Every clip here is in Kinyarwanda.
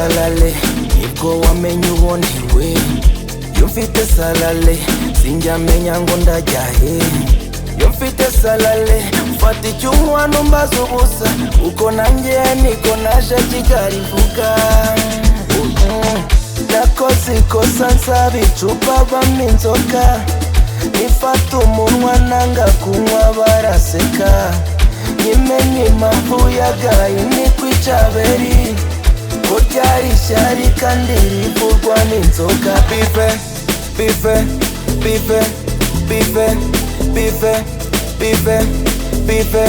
salale nibwo wamenye ubondiwe. Iyo mfite salale sinjyamenya ngo ndajya he. Iyo mfite salale mfata icyunywa numbaza ubusa, uko nanjye niko naje Kigali vuga. Nakoze ikosa nsaba icupa bampa inzoga, nifata umunwa nanga kunywa baraseka. Nyimenye impamvu yagaye nikwica beri, ko ryari ishyari kandi rivurwa n'inzoga. Bife, bife, bife, bife, bife, bife, bife, bife,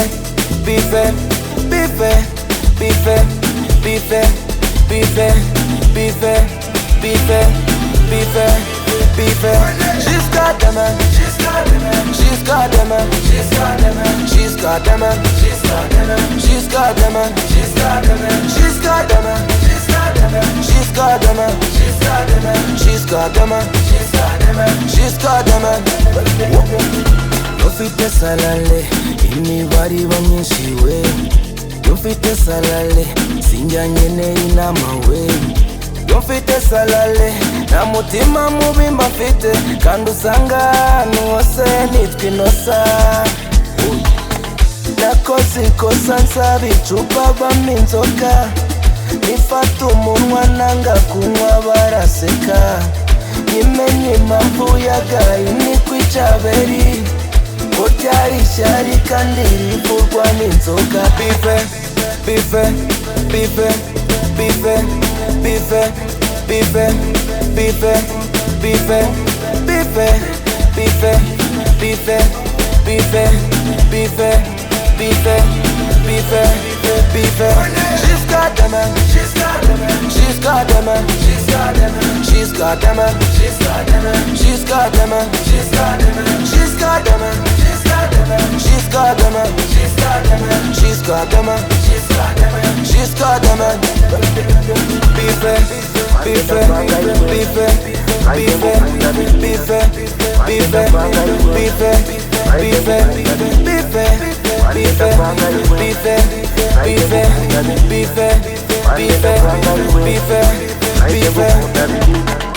bife, bife, bife, bife, bife, bife, bife, bife. She's got them, she's got them, she's got them, she's got them, she's got them, she's got them, she's got them, she's got them, she's got them, she's got them, she's got them, she's got them, she's got them, she's got them, she's got them. Ufite salale imibare iba myinshi we. Ufite salale sinjyanye n'inama we. Mfite salale nta mutima mubi mbafite, kandi usanga ahantu hose nitwa inosa. Nakoze ikosa nsaba icupa bampa inzoga, nifata umunwa nanga kunywa baraseka. Nyimenye impamvu yagaye nikwica beri, ko ryari ishyari kandi rivurwa n'inzoga. Bife, bife, bife, bife, bife, bife, bife, bife, bife, bife, bife, bife, bife, bife, bife, bife. She's got them, she's got them, she's got them, she's got them, she's got them, she's got them, she's got them, she's got them, she's got them, she's got them, she's got them, she's got them, she's got them, she's got them, she's got them. Bife, bife, bife, bife, bife, bife, bife, bife, bife, bife, bife, bife, bife, bife, bife.